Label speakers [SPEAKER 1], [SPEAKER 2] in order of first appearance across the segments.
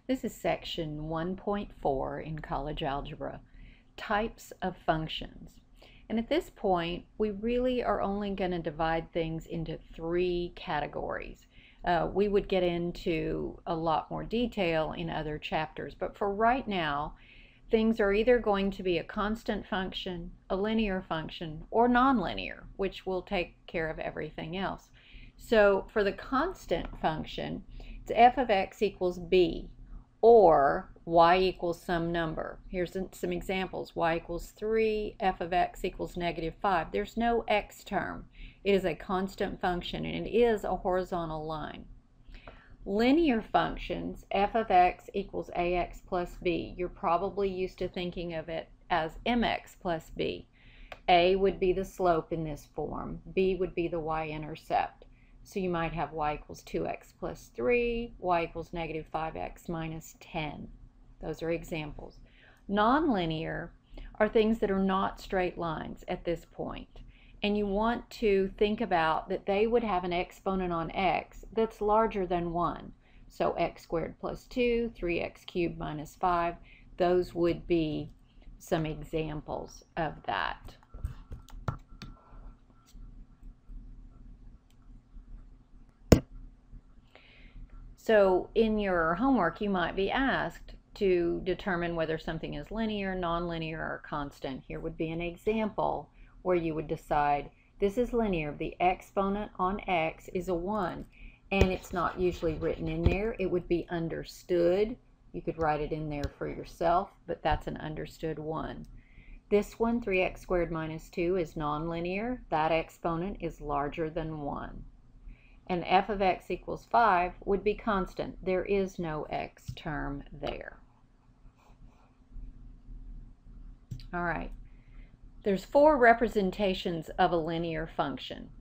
[SPEAKER 1] This is section 1.4 in college algebra, types of functions. And at this point, we really are only going to divide things into three categories. We would get into a lot more detail in other chapters, but for right now, things are either going to be a constant function, a linear function, or nonlinear, which will take care of everything else. So for the constant function, it's f of x equals b, or y equals some number. Here's some examples. Y equals 3, f of x equals -5. There's no x term. It is a constant function, and it is a horizontal line. Linear functions, f of x equals ax plus b. You're probably used to thinking of it as mx plus b. A would be the slope in this form. B would be the y-intercept. So you might have y equals 2x plus 3, y equals -5x minus 10. Those are examples. Nonlinear are things that are not straight lines at this point. And you want to think about that they would have an exponent on x that's larger than 1. So x squared plus 2, 3x cubed minus 5, those would be some examples of that. So in your homework, you might be asked to determine whether something is linear, nonlinear, or constant. Here would be an example where you would decide this is linear. The exponent on x is a 1, and it's not usually written in there. It would be understood. You could write it in there for yourself, but that's an understood 1. This one, 3x squared minus 2, is nonlinear. That exponent is larger than 1. And f of x equals 5 would be constant. There is no x term there. All right. There's 4 representations of a linear function.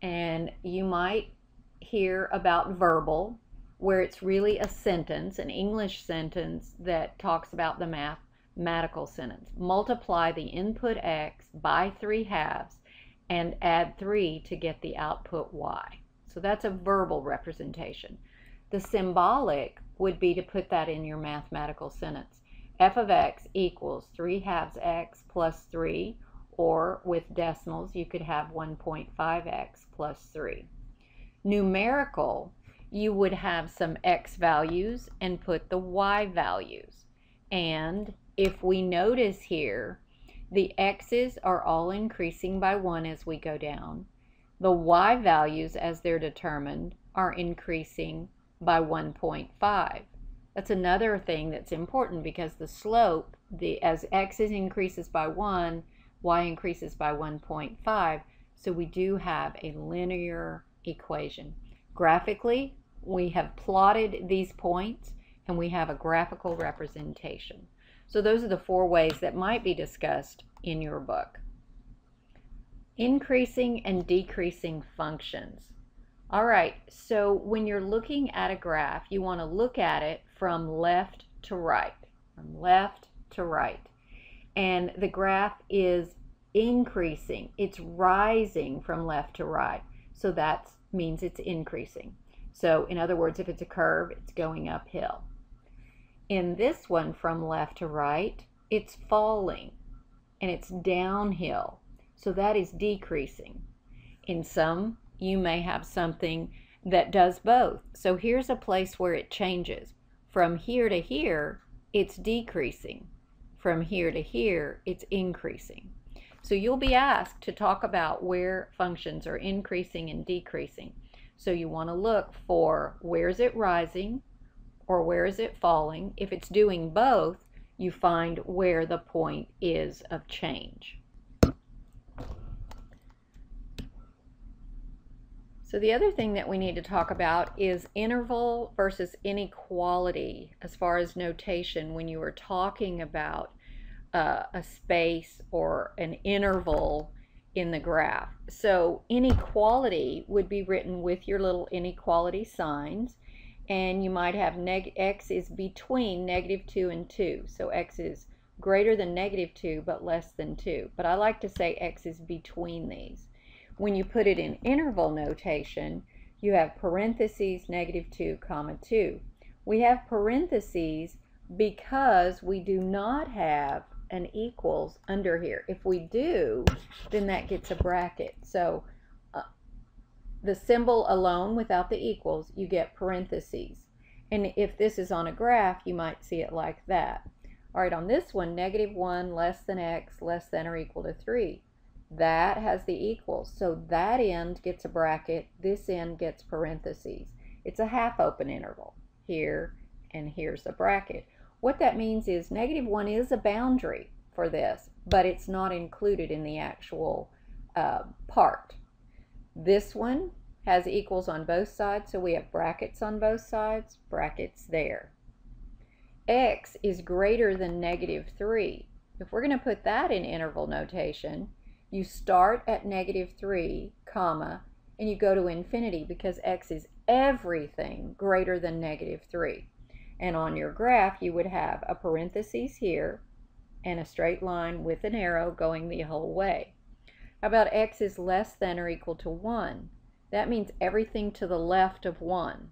[SPEAKER 1] And you might hear about verbal, where it's really a sentence, an English sentence that talks about the mathematical sentence. Multiply the input x by 3/2 and add 3 to get the output y. So that's a verbal representation. The symbolic would be to put that in your mathematical sentence. F of x equals 3/2 x plus 3, or with decimals you could have 1.5x plus 3. Numerical, you would have some x values and put the y values. And if we notice here, the x's are all increasing by 1 as we go down. The y values, as they're determined, are increasing by 1.5. That's another thing that's important, because the slope, as x increases by 1, y increases by 1.5, so we do have a linear equation. Graphically, we have plotted these points, and we have a graphical representation. So those are the 4 ways that might be discussed in your book. Increasing and decreasing functions. All right, so when you're looking at a graph, you want to look at it from left to right, And the graph is increasing. It's rising from left to right. So that means it's increasing. So in other words, if it's a curve, it's going uphill. In this one, from left to right, it's falling and it's downhill. So that is decreasing. In some, you may have something that does both. So here's a place where it changes. From here to here, it's decreasing. From here to here, it's increasing. So you'll be asked to talk about where functions are increasing and decreasing. So you want to look for where is it rising or where is it falling. If it's doing both, you find where the point is of change. So the other thing that we need to talk about is interval versus inequality as far as notation when you are talking about a space or an interval in the graph. So inequality would be written with your little inequality signs, and you might have x is between -2 and 2. So x is greater than -2 but less than 2. But I like to say x is between these. When you put it in interval notation, you have parentheses, -2, 2. We have parentheses because we do not have an equals under here. If we do, then that gets a bracket. So the symbol alone without the equals, you get parentheses. And if this is on a graph, you might see it like that. All right, on this one, -1 less than x less than or equal to 3. That has the equals. So that end gets a bracket. This end gets parentheses. It's a half open interval here, and here's the bracket. What that means is -1 is a boundary for this, but it's not included in the actual part. This one has equals on both sides, so we have brackets on both sides, brackets there. X is greater than -3. If we're going to put that in interval notation, you start at -3, comma, and you go to infinity because x is everything greater than -3. And on your graph, you would have a parenthesis here and a straight line with an arrow going the whole way. How about x is less than or equal to 1? That means everything to the left of 1.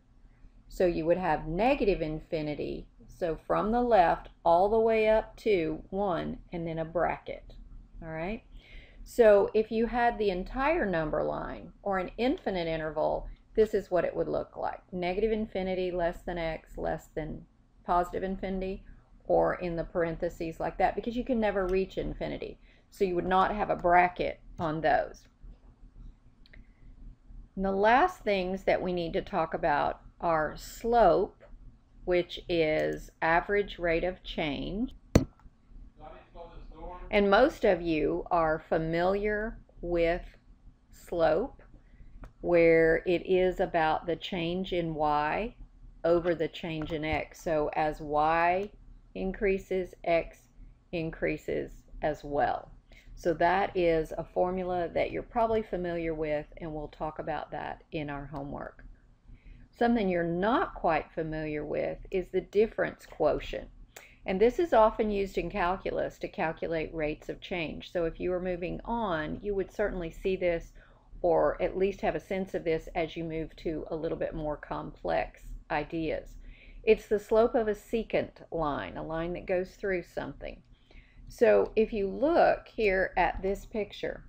[SPEAKER 1] So you would have negative infinity, so from the left all the way up to 1, and then a bracket. All right? So if you had the entire number line or an infinite interval, this is what it would look like. Negative infinity less than x less than positive infinity, or in the parentheses like that, because you can never reach infinity. So you would not have a bracket on those. And the last things that we need to talk about are slope, which is average rate of change. And most of you are familiar with slope, where it is about the change in y over the change in x. So as y increases, x increases as well. So that is a formula that you're probably familiar with, and we'll talk about that in our homework. Something you're not quite familiar with is the difference quotient. And this is often used in calculus to calculate rates of change. So if you were moving on, you would certainly see this, or at least have a sense of this as you move to a little bit more complex ideas. It's the slope of a secant line, a line that goes through something. So if you look here at this picture,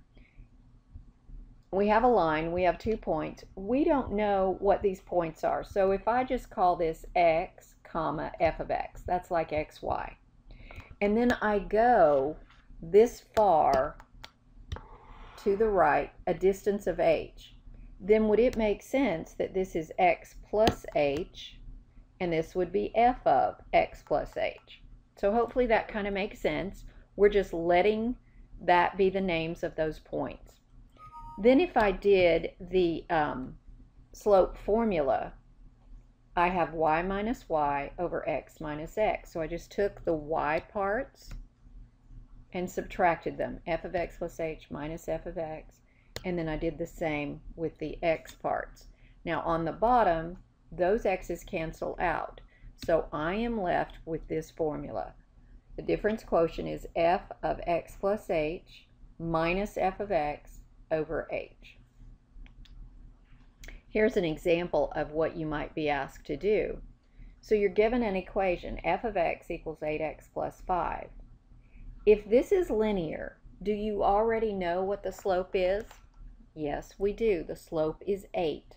[SPEAKER 1] we have a line, we have 2 points. We don't know what these points are. So if I just call this x, comma, f of x, that's like xy. And then I go this far to the right, a distance of h. Then would it make sense that this is x plus h, and this would be f of x plus h? So hopefully that kind of makes sense. We're just letting that be the names of those points. Then if I did the slope formula, I have y minus y over x minus x. So I just took the y parts and subtracted them, f of x plus h minus f of x, and then I did the same with the x parts. Now on the bottom, those x's cancel out. So I am left with this formula. The difference quotient is f of x plus h minus f of x over h. Here's an example of what you might be asked to do. So you're given an equation, f of x equals 8x plus 5. If this is linear, do you already know what the slope is? Yes, we do. The slope is 8.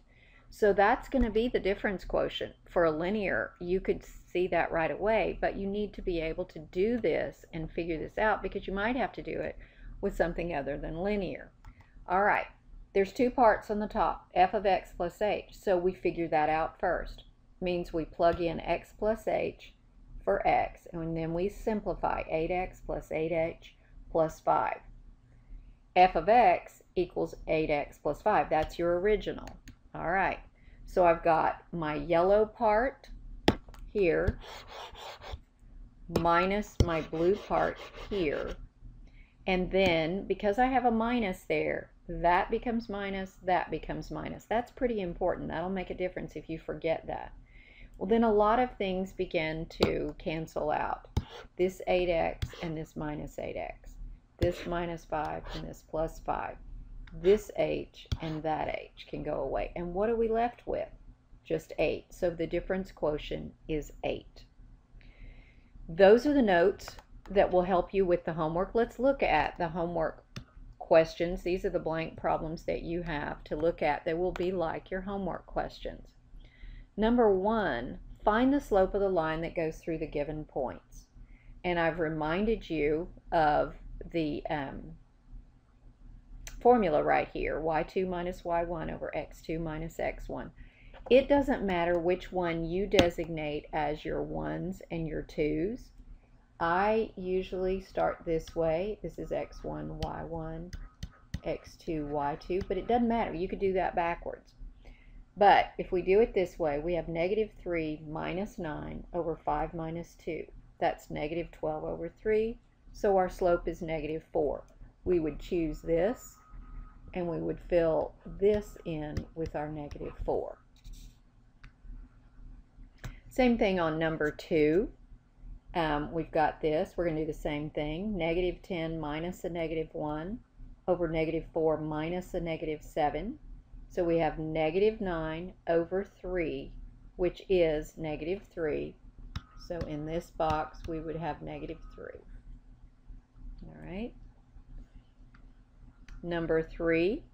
[SPEAKER 1] So that's going to be the difference quotient. For a linear, you could see that right away, but you need to be able to do this and figure this out, because you might have to do it with something other than linear. All right, there's 2 parts on the top, f of x plus h, so we figure that out first. Means we plug in x plus h for x, and then we simplify 8x plus 8h plus 5. F of x equals 8x plus 5. That's your original. All right, so I've got my yellow part here minus my blue part here. And then, because I have a minus there, that becomes minus, that becomes minus. That's pretty important. That'll make a difference if you forget that. Well, then a lot of things begin to cancel out. This 8x and this minus 8x. This minus 5 and this plus 5. This h and that h can go away. And what are we left with? just 8. So the difference quotient is 8. Those are the notes that will help you with the homework. Let's look at the homework questions. These are the blank problems that you have to look at. They will be like your homework questions. Number 1, find the slope of the line that goes through the given points. And I've reminded you of the formula right here, y2 minus y1 over x2 minus x1. It doesn't matter which one you designate as your 1s and your 2s. I usually start this way. This is x1, y1, x2, y2, but it doesn't matter. You could do that backwards. But if we do it this way, we have negative 3 minus 9 over 5 minus 2. That's negative 12 over 3, so our slope is negative 4. We would choose this, and we would fill this in with our negative 4. Same thing on number 2. We've got this. We're going to do the same thing. Negative 10 minus a negative 1 over negative 4 minus a negative 7. So we have negative 9 over 3, which is negative 3. So in this box, we would have negative 3. All right. Number 3,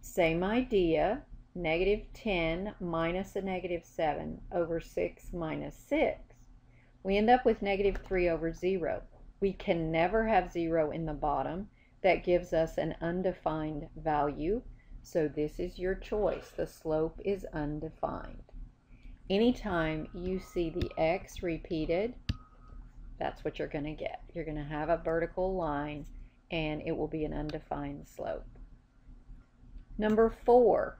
[SPEAKER 1] same idea. Negative 10 minus a negative 7 over 6 minus 6. We end up with negative 3 over 0. We can never have 0 in the bottom. That gives us an undefined value. So this is your choice. The slope is undefined. Anytime you see the x repeated, that's what you're going to get. You're going to have a vertical line, and it will be an undefined slope. Number 4.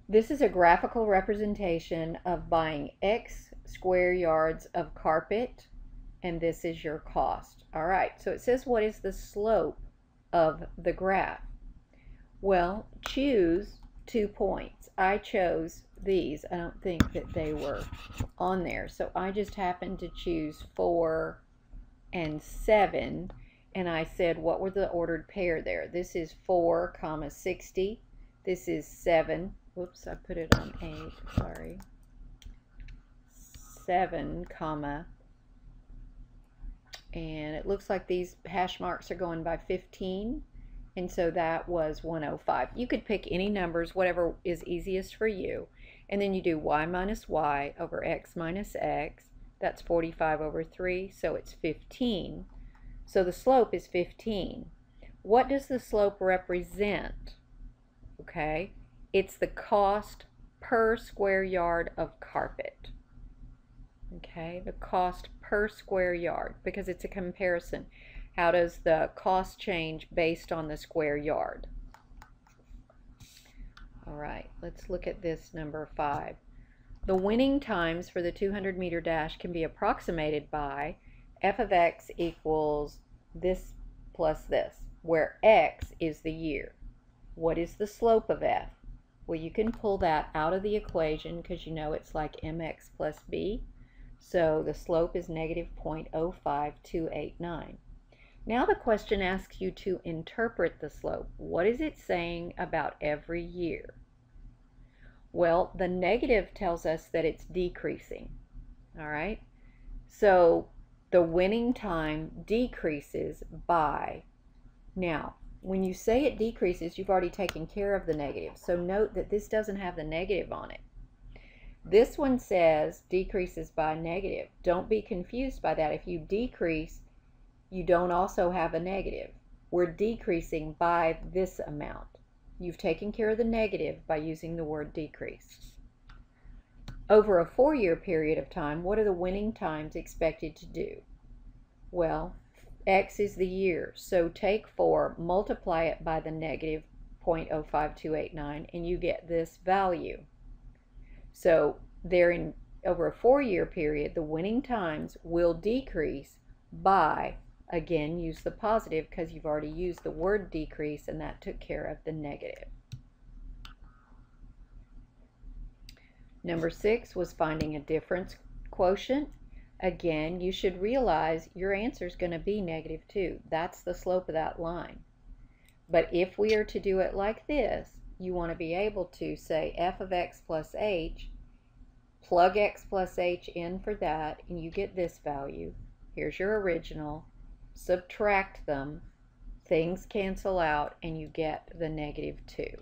[SPEAKER 1] This is a graphical representation of buying X square yards of carpet, and this is your cost. All right, so it says what is the slope of the graph? Well, choose 2 points. I chose these. I don't think that they were on there, so I just happened to choose 4 and 7, and I said what were the ordered pair there? This is 4 comma 60. This is 7. Whoops, I put it on 8, sorry. 7 comma, and it looks like these hash marks are going by 15, and so that was 105. You could pick any numbers, whatever is easiest for you, and then you do y minus y over x minus x. That's 45 over 3, so it's 15. So the slope is 15. What does the slope represent? Okay, it's the cost per square yard of carpet. Okay, the cost per square yard, because it's a comparison. How does the cost change based on the square yard? All right, let's look at this number 5. The winning times for the 200-meter dash can be approximated by f of x equals this plus this, where x is the year. What is the slope of f? Well, you can pull that out of the equation because you know it's like mx plus b. So the slope is negative 0.05289. Now the question asks you to interpret the slope. What is it saying about every year? Well, the negative tells us that it's decreasing. All right? So the winning time decreases by, now, when you say it decreases, you've already taken care of the negative. So note that this doesn't have the negative on it. This one says decreases by negative. Don't be confused by that. If you decrease, you don't also have a negative. We're decreasing by this amount. You've taken care of the negative by using the word decrease. Over a 4-year period of time, what are the winning times expected to do? Well, x is the year, so take 4, multiply it by the negative 0.05289, and you get this value. So over a 4-year period, the winning times will decrease by, again, use the positive because you've already used the word decrease, and that took care of the negative. Number 6 was finding a difference quotient. Again, you should realize your answer is going to be -2. That's the slope of that line. But if we are to do it like this, you want to be able to say f of x plus h, plug x plus h in for that, and you get this value. Here's your original. Subtract them. Things cancel out, and you get the -2.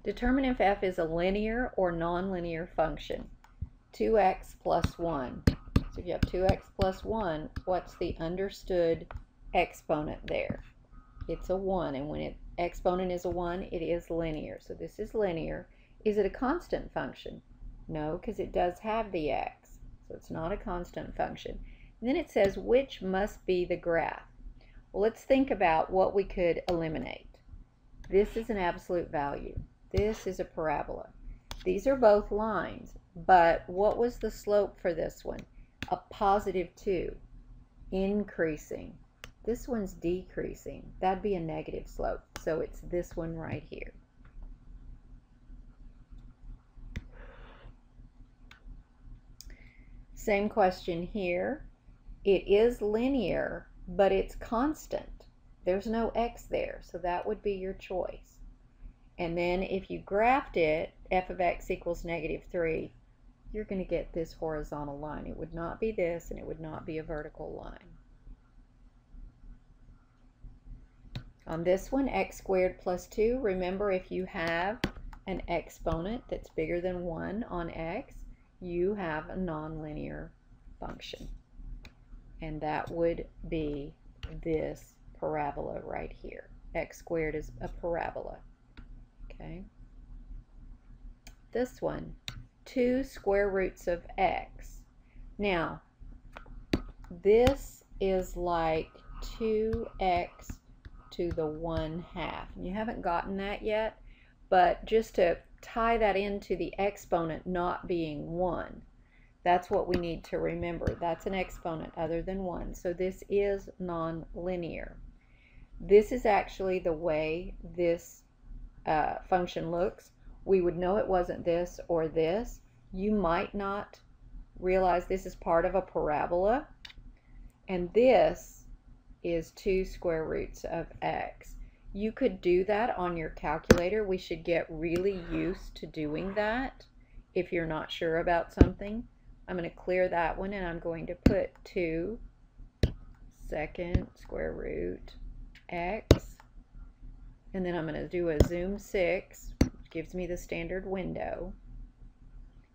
[SPEAKER 1] Determine if f is a linear or nonlinear function. 2x plus 1. So if you have 2x plus 1, what's the understood exponent there? It's a 1, and when an exponent is a 1, it is linear. So this is linear. Is it a constant function? No, because it does have the x. So it's not a constant function. And then it says, which must be the graph? Well, let's think about what we could eliminate. This is an absolute value. This is a parabola. These are both lines, but what was the slope for this one? A +2, increasing. This one's decreasing. That'd be a negative slope, so it's this one right here. Same question here. It is linear, but it's constant. There's no x there, so that would be your choice. And then if you graphed it, f of x equals -3, you're going to get this horizontal line. It would not be this, and it would not be a vertical line. On this one, x squared plus 2, remember if you have an exponent that's bigger than 1 on x, you have a nonlinear function. And that would be this parabola right here. X squared is a parabola. Okay. This one, 2 square roots of x. Now, this is like 2x to the 1/2. You haven't gotten that yet, but just to tie that into the exponent not being 1, that's what we need to remember. That's an exponent other than 1. So this is nonlinear. This is actually the way this function looks. We would know it wasn't this or this. You might not realize this is part of a parabola, and this is 2 square roots of x. You could do that on your calculator. We should get really used to doing that if you're not sure about something. I'm going to clear that one, and I'm going to put 2 second square root x, and then I'm going to do a zoom 6, which gives me the standard window.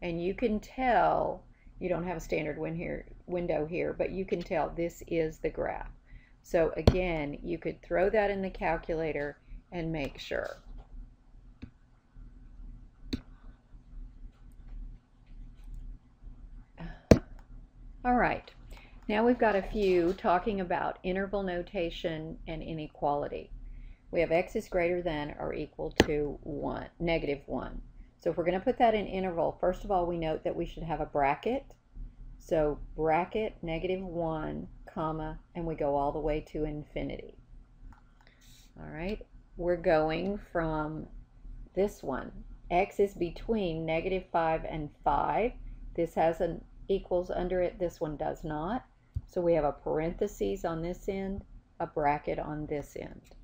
[SPEAKER 1] And you can tell, you don't have a standard window here, but you can tell this is the graph. So again, you could throw that in the calculator and make sure. All right, now we've got a few talking about interval notation and inequality. We have x is greater than or equal to -1. So if we're going to put that in interval, first of all, we note that we should have a bracket. So bracket -1, comma, and we go all the way to infinity. All right, we're going from this one. X is between -5 and 5. This has an equals under it. This one does not. So we have a parentheses on this end, a bracket on this end.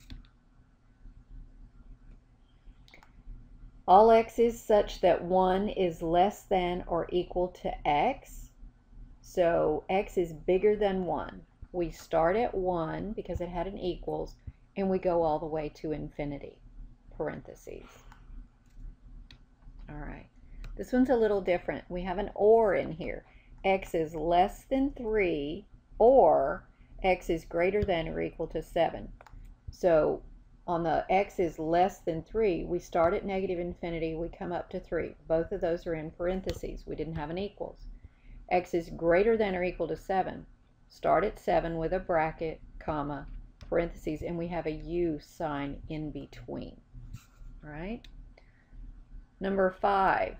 [SPEAKER 1] All x is such that 1 is less than or equal to x. So x is bigger than 1. We start at 1 because it had an equals, and we go all the way to infinity, parentheses. All right, this one's a little different. We have an or in here. X is less than 3, or x is greater than or equal to 7. So on the x is less than 3, we start at -infinity, we come up to 3. Both of those are in parentheses. We didn't have an equals. X is greater than or equal to 7. Start at 7 with a bracket, comma, parentheses, and we have a U sign in between. All right? Number 5.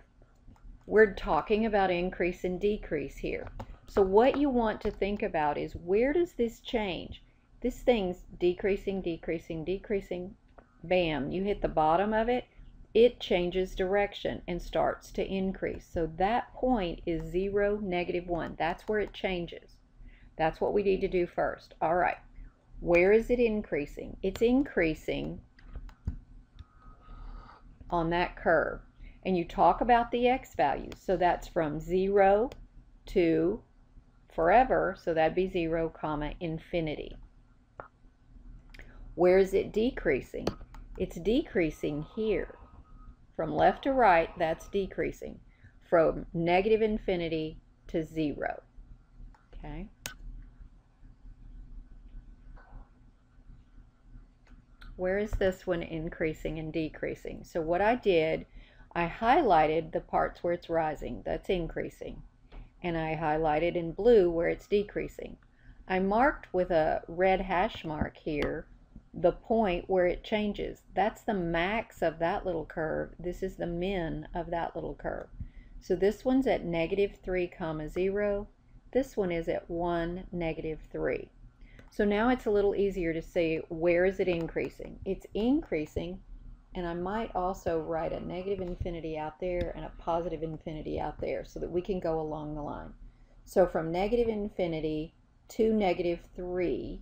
[SPEAKER 1] We're talking about increase and decrease here. So what you want to think about is, where does this change? This thing's decreasing, decreasing, decreasing. Bam, you hit the bottom of it, it changes direction and starts to increase. So that point is 0, -1. That's where it changes. That's what we need to do first. All right, where is it increasing? It's increasing on that curve. And you talk about the x values. So that's from 0 to forever, so that'd be 0, infinity. Where is it decreasing? It's decreasing here. From left to right, that's decreasing. From negative infinity to 0. Okay? Where is this one increasing and decreasing? So what I did, I highlighted the parts where it's rising, that's increasing. And I highlighted in blue where it's decreasing. I marked with a red hash mark here the point where it changes. That's the max of that little curve. This is the min of that little curve. So this one's at negative 3, 0. This one is at 1, negative 3. So now it's a little easier to see where is it increasing. It's increasing, and I might also write a negative infinity out there and a positive infinity out there so that we can go along the line. So from negative infinity to negative 3,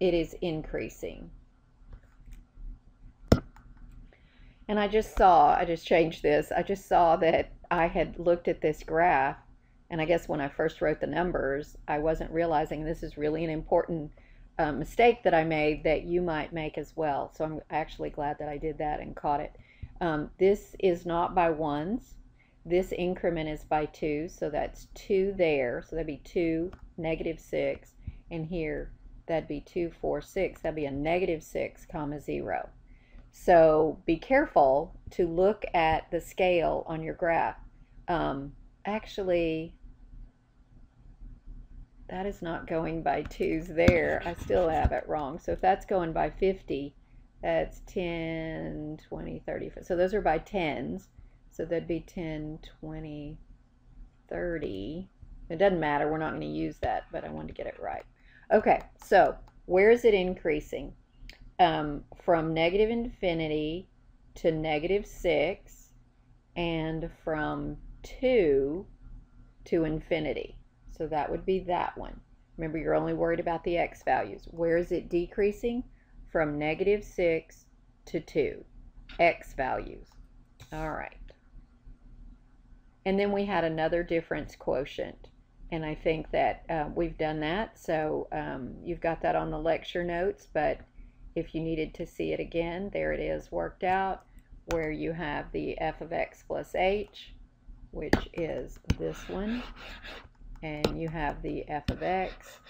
[SPEAKER 1] it is increasing. And I just changed this, I just saw that I had looked at this graph, and I guess when I first wrote the numbers, I wasn't realizing this is really an important mistake that I made that you might make as well. So I'm actually glad that I did that and caught it. This is not by ones. This increment is by 2, so that's 2 there. So that'd be 2, negative 6, and here that'd be 2, 4, 6. That'd be a negative 6, 0. So be careful to look at the scale on your graph. Actually, that is not going by 2s there. I still have it wrong. So if that's going by 50, that's 10, 20, 30. So those are by 10s. So that'd be 10, 20, 30. It doesn't matter. We're not going to use that, but I wanted to get it right. Okay, so where is it increasing? From negative infinity to negative 6, and from 2 to infinity. So that would be that one. Remember, you're only worried about the x values. Where is it decreasing? From negative 6 to 2. X values. All right. And then we had another difference quotient. And I think that we've done that. So you've got that on the lecture notes. But if you needed to see it again, there it is worked out, where you have the f of x plus h, which is this one. And you have the f of x,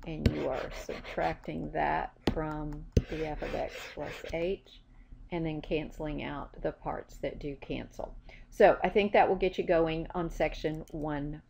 [SPEAKER 1] and you are subtracting that from the f of x plus h, and then canceling out the parts that do cancel. So I think that will get you going on section 1-4.